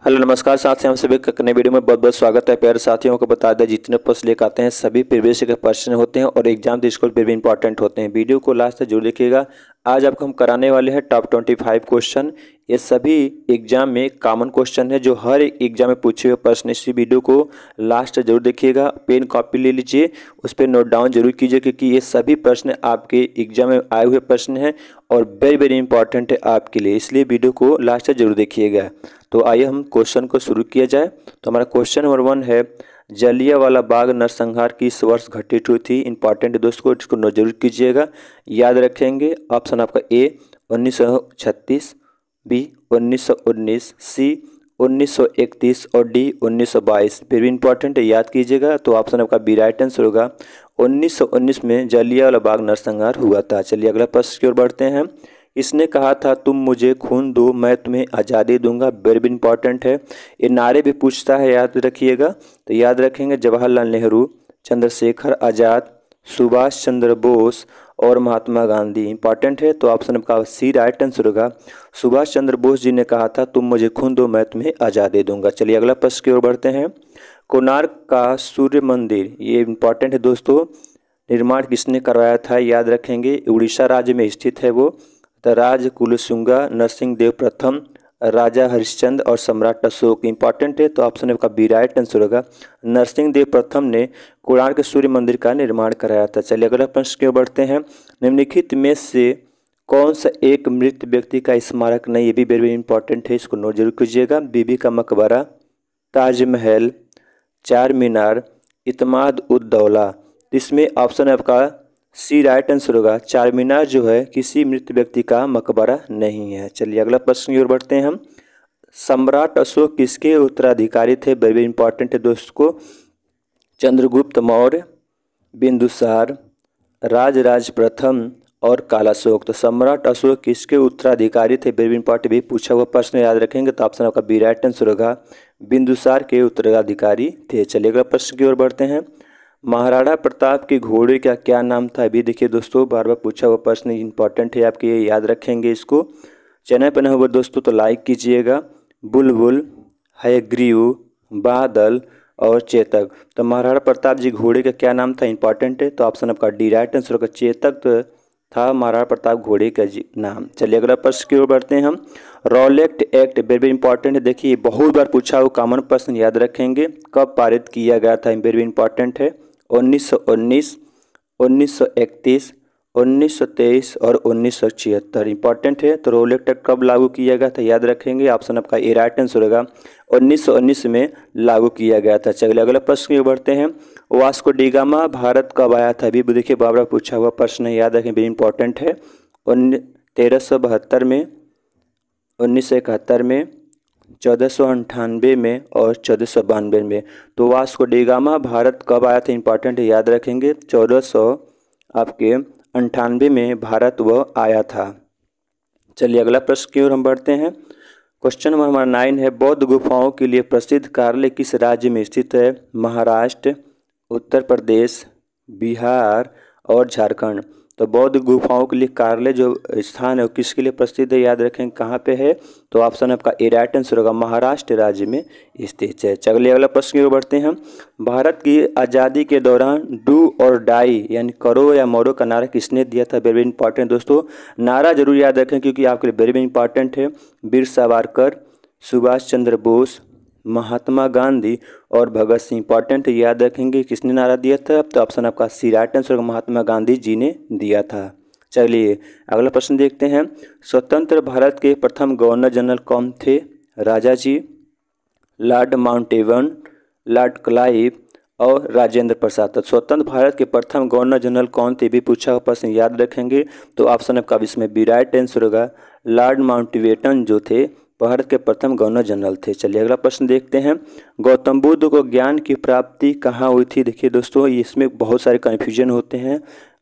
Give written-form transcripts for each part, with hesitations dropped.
Hello नमस्कार साथियों, हम सभी का नए वीडियो में बहुत बहुत स्वागत है। प्यारे साथियों को बता दें, जितने प्रश्न लेकर आते हैं सभी प्रीवियस के प्रश्न होते हैं और एग्जाम दृष्टिकोण पर भी इंपॉर्टेंट होते हैं। वीडियो को लास्ट तक जरूर देखिएगा। आज आपको हम कराने वाले हैं टॉप 25 क्वेश्चन। ये सभी एग्जाम में कॉमन क्वेश्चन है जो हर एक एग्जाम में पूछे हुए प्रश्न। इसी वीडियो को लास्ट तक जरूर देखिएगा। पेन कॉपी ले लीजिए, उस पर नोट डाउन जरूर कीजिए, क्योंकि ये सभी प्रश्न आपके एग्जाम में आए हुए प्रश्न हैं और वेरी वेरी इंपॉर्टेंट है आपके लिए, इसलिए वीडियो को लास्ट तक जरूर देखिएगा। तो आइए हम क्वेश्चन को शुरू किया जाए। तो हमारा क्वेश्चन नंबर 1 है, जलियांवाला बाग नरसंहार किस वर्ष घटित हुई थी। इंपॉर्टेंट है दोस्तों, इसको नोट जरूर कीजिएगा, याद रखेंगे। ऑप्शन आपका ए 1936, बी 1919, सी 1931 और डी 1922। फिर भी इंपॉर्टेंट है, याद कीजिएगा। तो ऑप्शन आपका बी राइट आंसर होगा। 1919 में जलियांवाला बाग नरसंहार हुआ था। चलिए अगला प्रश्न की ओर बढ़ते हैं। इसने कहा था तुम मुझे खून दो मैं तुम्हें आज़ादी दूंगा। वेरी इंपॉर्टेंट है, ये नारे भी पूछता है, याद रखिएगा। तो याद रखेंगे जवाहरलाल नेहरू, चंद्रशेखर आज़ाद, सुभाष चंद्र बोस और महात्मा गांधी। इंपॉर्टेंट है, तो ऑप्शन आपका सी राइट आंसर होगा। सुभाष चंद्र बोस जी ने कहा था तुम मुझे खून दो मैं तुम्हें आज़ादी दूंगा। चलिए अगला प्रश्न की ओर बढ़ते हैं। कोणार्क का सूर्य मंदिर, ये इंपॉर्टेंट है दोस्तों, निर्माण किसने करवाया था, याद रखेंगे। उड़ीसा राज्य में स्थित है वो। राज कुलशुंगा, नरसिंह देव प्रथम, राजा हरिश्चंद्र और सम्राट अशोक। इंपॉर्टेंट है, तो ऑप्शन आपका बी राइट आंसर होगा। नरसिंह देव प्रथम ने कोणार्क सूर्य मंदिर का निर्माण कराया था। चलिए अगला प्रश्न की ओर बढ़ते हैं। निम्नलिखित में से कौन सा एक मृत व्यक्ति का स्मारक नहीं, ये भी वेरी इंपॉर्टेंट है, इसको नोट जरूर कीजिएगा। बीबी का मकबरा, ताजमहल, चार मीनार, इत्माद उद दौला। इसमें ऑप्शन आपका सी राइट आंसर होगा। चार मीनार जो है किसी मृत व्यक्ति का मकबरा नहीं है। चलिए अगला प्रश्न की ओर बढ़ते हैं हम। सम्राट अशोक किसके उत्तराधिकारी थे, वेरी इंपॉर्टेंट है दोस्तों। चंद्रगुप्त मौर्य, बिंदुसार, राजराज प्रथम और कालाशोक। तो सम्राट अशोक किसके उत्तराधिकारी थे, वेरी इंपॉर्टेंट भी पूछा हुआ प्रश्न, याद रखेंगे। तो ऑप्शन आपका बी राइट आंसर होगा। बिंदुसार के उत्तराधिकारी थे। चलिए अगला प्रश्न की ओर बढ़ते हैं। महाराणा प्रताप के घोड़े का क्या नाम था। अभी देखिए दोस्तों, बार बार पूछा हुआ प्रश्न इंपॉर्टेंट है आपके, याद रखेंगे इसको। चैनल पर नए हुए दोस्तों तो लाइक कीजिएगा। बुलबुल, हयग्रीव, बादल और चेतक। तो महाराणा प्रताप जी घोड़े का क्या नाम था, इंपॉर्टेंट है। तो ऑप्शन आपका डी राइट आंसर होगा। चेतक था महाराणा प्रताप घोड़े का नाम। चलिए अगला प्रश्न की ओर बढ़ते हैं हम। रॉलेट एक्ट वेरी इंपॉर्टेंट है, देखिए बहुत बार पूछा हुआ कॉमन प्रश्न, याद रखेंगे। कब पारित किया गया था, वेरी इंपॉर्टेंट है। 1919, 1931, 1923 और 1976। इंपॉर्टेंट है, तो रॉलेट एक्ट कब लागू किया गया था, याद रखेंगे। ऑप्शन आपका ए राइट आंसर होगा। 1919 में लागू किया गया था। चलिए अगला प्रश्न की ओर बढ़ते हैं। वास्को डी गामा भारत कब आया था, अभी देखिए बार पूछा हुआ प्रश्न है, याद रखें, वेरी इंपॉर्टेंट है। 1372 में, 1971 में, 1498 में और 1492 में। तो वास्को डी गामा भारत कब आया था, इंपॉर्टेंट है, याद रखेंगे। 1498 में भारत वह आया था। चलिए अगला प्रश्न की ओर हम बढ़ते हैं। क्वेश्चन नंबर 9 है, बौद्ध गुफाओं के लिए प्रसिद्ध कार्यालय किस राज्य में स्थित है। महाराष्ट्र, उत्तर प्रदेश, बिहार और झारखंड। तो बौद्ध गुफाओं के लिए कार्यालय जो स्थान है वो किसके लिए प्रसिद्ध है, याद रखें कहाँ पे है। तो ऑप्शन आपका ए राइट आंसर होगा। महाराष्ट्र राज्य में स्थित है। चलिए अगला प्रश्न की ओर बढ़ते हैं। भारत की आज़ादी के दौरान डू और डाई यानी करो या मरो का नारा किसने दिया था, वेरी इंपॉर्टेंट दोस्तों। नारा जरूर याद रखें क्योंकि आपके लिए वेरी इंपॉर्टेंट है। वीर सावरकर, सुभाष चंद्र बोस, महात्मा गांधी और भगत सिंह। इंपॉर्टेंट याद रखेंगे किसने नारा दिया था। तो ऑप्शन आपका सी राइट आंसर महात्मा गांधी जी ने दिया था। चलिए अगला प्रश्न देखते हैं। स्वतंत्र भारत के प्रथम गवर्नर जनरल कौन थे। राजा जी, लॉर्ड माउंटेबटन, लॉर्ड क्लाइव और राजेंद्र प्रसाद। तो स्वतंत्र भारत के प्रथम गवर्नर जनरल कौन थे, भी पूछा हुआ प्रश्न, याद रखेंगे। तो ऑप्शन आपका इसमें बी राइट आंसर होगा। लॉर्ड माउंटबेटन जो थे भारत के प्रथम गवर्नर जनरल थे। चलिए अगला प्रश्न देखते हैं। गौतम बुद्ध को ज्ञान की प्राप्ति कहाँ हुई थी। देखिए दोस्तों, इसमें बहुत सारे कन्फ्यूजन होते हैं।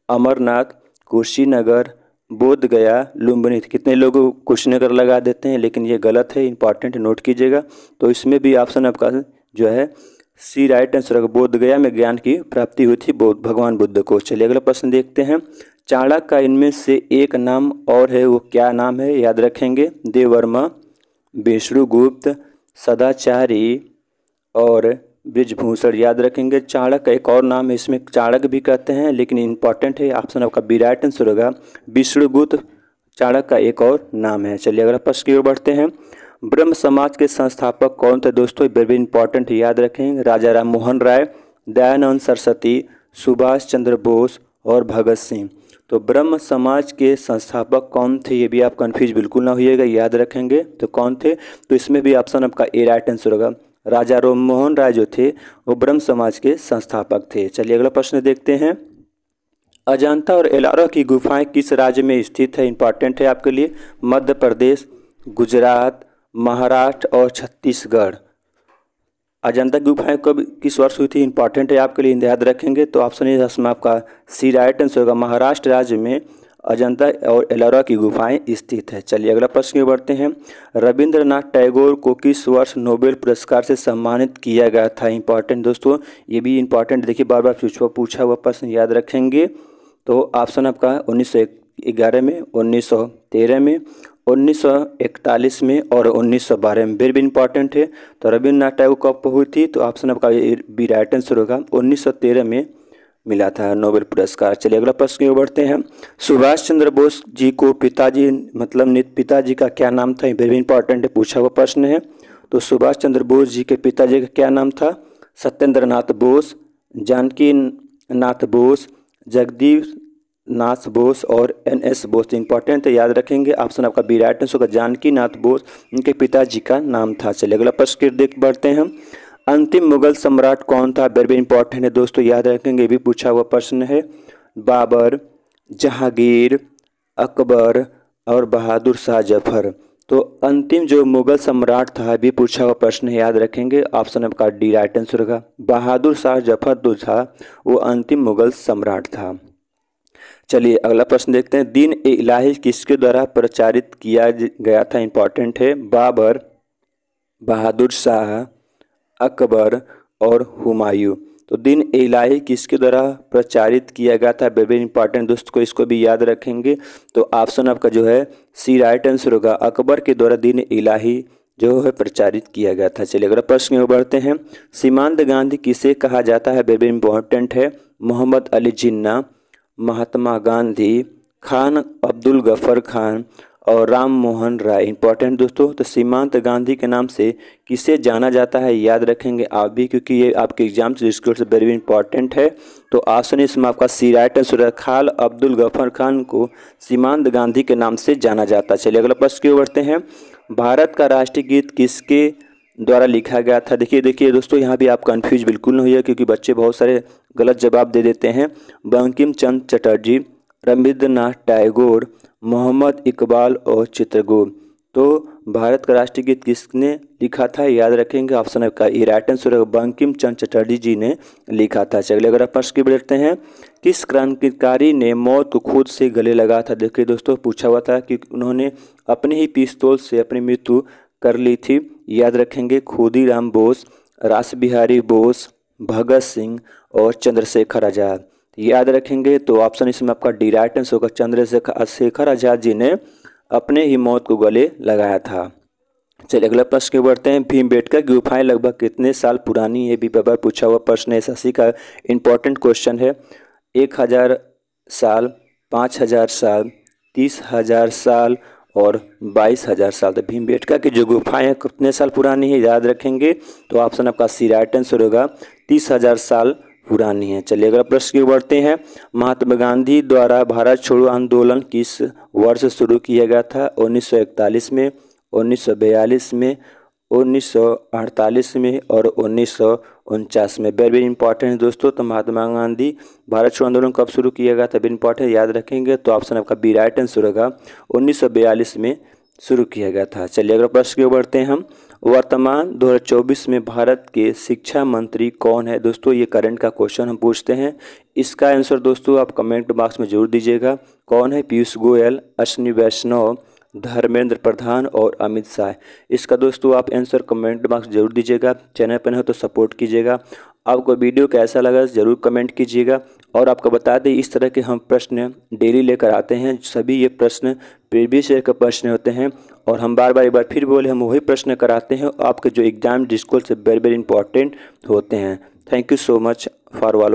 अमरनाथ, कुशीनगर, बोध गया, लुम्बिनी। कितने लोग कुशीनगर लगा देते हैं, लेकिन ये गलत है, इंपॉर्टेंट नोट कीजिएगा। तो इसमें भी ऑप्शन आपका जो है सी राइट आंसर होगा। बोध गया में ज्ञान की प्राप्ति हुई थी भगवान बुद्ध को। चलिए अगला प्रश्न देखते हैं। चाणक्य का इनमें से एक नाम और है, वो क्या नाम है, याद रखेंगे। देववर्मा, विष्णुगुप्त, सदाचारी और बृजभूषण याद रखेंगे। चाणक्य का एक और नाम है, इसमें चाणक्य भी कहते हैं लेकिन इंपॉर्टेंट है, ऑप्शन आपका बी राइट आंसर होगा। विष्णुगुप्त चाणक्य का एक और नाम है। चलिए अगला प्रश्न की ओर बढ़ते हैं। ब्रह्म समाज के संस्थापक कौन थे दोस्तों, वेरी इंपॉर्टेंट है, याद रखेंगे। राजा राम मोहन राय, दयानंद सरस्वती, सुभाष चंद्र बोस और भगत सिंह। तो ब्रह्म समाज के संस्थापक कौन थे, ये भी आप कंफ्यूज बिल्कुल ना होइएगा, याद रखेंगे। तो कौन थे, तो इसमें भी ऑप्शन आपका ए राइट आंसर होगा। राजा राम मोहन राय जो थे वो ब्रह्म समाज के संस्थापक थे। चलिए अगला प्रश्न देखते हैं। अजंता और एलोरा की गुफाएं किस राज्य में स्थित है, इंपॉर्टेंट है आपके लिए। मध्य प्रदेश, गुजरात, महाराष्ट्र और छत्तीसगढ़। अजंता की गुफाएं कब किस वर्ष हुई थी, इंपॉर्टेंट है आपके लिए, याद रखेंगे। तो ऑप्शन ए इसमें आपका सी राइट आंसर होगा। महाराष्ट्र राज्य में अजंता और एलोरा की गुफाएं स्थित है। चलिए अगला प्रश्न में बढ़ते हैं। रविंद्रनाथ टैगोर को किस वर्ष नोबेल पुरस्कार से सम्मानित किया गया था, इंपॉर्टेंट दोस्तों, ये भी इंपॉर्टेंट, देखिए बार बार पूछा हुआ प्रश्न, याद रखेंगे। तो ऑप्शन आपका 1911 में, 1913 में, 1941 में और 1912 में, वेरी इंपॉर्टेंट है। तो रविंद्रनाथ टैगोर कब हुई थी, तो ऑप्शन आपका बी राइट आंसर होगा। 1913 में मिला था नोबेल पुरस्कार। चलिए अगला प्रश्न की ओर बढ़ते हैं। सुभाष चंद्र बोस जी को पिताजी मतलब पिताजी का क्या नाम था, वेरी इंपॉर्टेंट है, पूछा हुआ प्रश्न है। तो सुभाष चंद्र बोस जी के पिताजी का क्या नाम था, सत्येंद्र नाथ बोस, जानकी नाथ बोस, जगदीप नाथ बोस और NS बोस। इंपॉर्टेंट है, याद रखेंगे। ऑप्शन आपका बी राइट आंसर होगा, जानकी नाथ बोस उनके पिताजी का नाम था। चलिए अगला प्रश्न देख बढ़ते हैं। अंतिम मुगल सम्राट कौन था, वेरी इंपॉर्टेंट है दोस्तों, याद रखेंगे, ये भी पूछा हुआ प्रश्न है। बाबर, जहांगीर, अकबर और बहादुर शाह जफर। तो अंतिम जो मुगल सम्राट था भी पूछा हुआ प्रश्न है, याद रखेंगे। ऑप्शन आपका डी राइट आंसर होगा। बहादुर शाह जफर जो था वो अंतिम मुगल सम्राट था। चलिए अगला प्रश्न देखते हैं। दीन ए इलाही किसके द्वारा प्रचारित किया गया था, इंपॉर्टेंट है। बाबर, बहादुर शाह, अकबर और हुमायूं। तो दीन ए इलाही किसके द्वारा प्रचारित किया गया था, वेरी इंपॉर्टेंट दोस्तों को, इसको भी याद रखेंगे। तो ऑप्शन आपका जो है सी राइट आंसर होगा। अकबर के द्वारा दीन ए इलाही जो है प्रचारित किया गया था। चलिए अगला प्रश्न में बढ़ते हैं। सीमांत गांधी किसे कहा जाता है, वेरी इंपॉर्टेंट है। मोहम्मद अली जिन्ना, महात्मा गांधी, खान अब्दुल गफर खान और राम मोहन राय। इंपॉर्टेंट दोस्तों, तो सीमांत गांधी के नाम से किसे जाना जाता है, याद रखेंगे आप भी, क्योंकि ये आपके एग्जाम से वेरी इंपॉर्टेंट है। तो ऑप्शन इसमें आपका सी राइट आंसर है। खान अब्दुल गफर खान को सीमांत गांधी के नाम से जाना जाता है। चलिए अगला प्रश्न की ओर बढ़ते हैं। भारत का राष्ट्रीय गीत किसके द्वारा लिखा गया था। देखिए दोस्तों, यहाँ भी आप कंफ्यूज बिल्कुल नहीं होइए, क्योंकि बच्चे बहुत सारे गलत जवाब दे देते हैं। बंकिम चंद्र चटर्जी, रविंद्रनाथ टैगोर, मोहम्मद इकबाल और चित्रगुप्त। तो भारत का राष्ट्रीय गीत किसने लिखा था, याद रखेंगे। ऑप्शन आपका ये राइट आंसर है, बंकिम चंद्र चटर्जी जी ने लिखा था। चलिए अगर आप प्रश्न की बढ़ते हैं। किस क्रांतिकारी ने मौत को खुद से गले लगा था। देखिए दोस्तों, पूछा हुआ था कि उन्होंने अपने ही पिस्तौल से अपनी मृत्यु कर ली थी, याद रखेंगे। खुदीराम बोस, रासबिहारी बोस, भगत सिंह और चंद्रशेखर आजाद, याद रखेंगे। तो ऑप्शन इसमें आपका डी राइट आंसर होगा। चंद्रशेखर आजाद जी ने अपने ही मौत को गले लगाया था। चलिए अगला प्रश्न की बढ़ते हैं। भीमबेटका की गुफाएं लगभग कितने साल पुरानी है, भी बार पूछा हुआ प्रश्न है, एसएससी का इंपॉर्टेंट क्वेश्चन है। 1000 साल, 5000 साल, 30,000 साल और 22,000 साल। तो भीमबेटका की जो गुफाएं कितने साल पुरानी है, याद रखेंगे। तो ऑप्शन आपका सी राइट आंसर होगा, 30,000 साल पुरानी है। चलिए अगला प्रश्न की बढ़ते हैं। महात्मा गांधी द्वारा भारत छोड़ो आंदोलन किस वर्ष शुरू किया गया था। 1941 में, 1942 में, 1948 में और 1949 में। वेरी इंपॉर्टेंट है दोस्तों। तो महात्मा गांधी भारत छोड़ो आंदोलन कब शुरू किया गया था, वेरी इंपॉर्टेंट, याद रखेंगे। तो ऑप्शन आपका बी राइट आंसर होगा, 1942 में शुरू किया गया था। चलिए अगला प्रश्न की बढ़ते हैं हम। वर्तमान 2024 में भारत के शिक्षा मंत्री कौन है दोस्तों, ये करंट का क्वेश्चन हम पूछते हैं। इसका आंसर दोस्तों आप कमेंट बॉक्स में जरूर दीजिएगा। कौन है, पीयूष गोयल, अश्विनी वैष्णव, धर्मेंद्र प्रधान और अमित शाह। इसका दोस्तों आप आंसर कमेंट बॉक्स जरूर दीजिएगा। चैनल पर हो तो सपोर्ट कीजिएगा। आपको वीडियो कैसा लगा ज़रूर कमेंट कीजिएगा। और आपको बता दें इस तरह के हम प्रश्न डेली लेकर आते हैं। सभी ये प्रश्न प्रीवियस ईयर के प्रश्न होते हैं और हम बार बार एक बार फिर बोले हम वही प्रश्न कराते हैं आपके जो एग्जाम डिस्कोल से वेरी इंपॉर्टेंट होते हैं। Thank you so much for watching.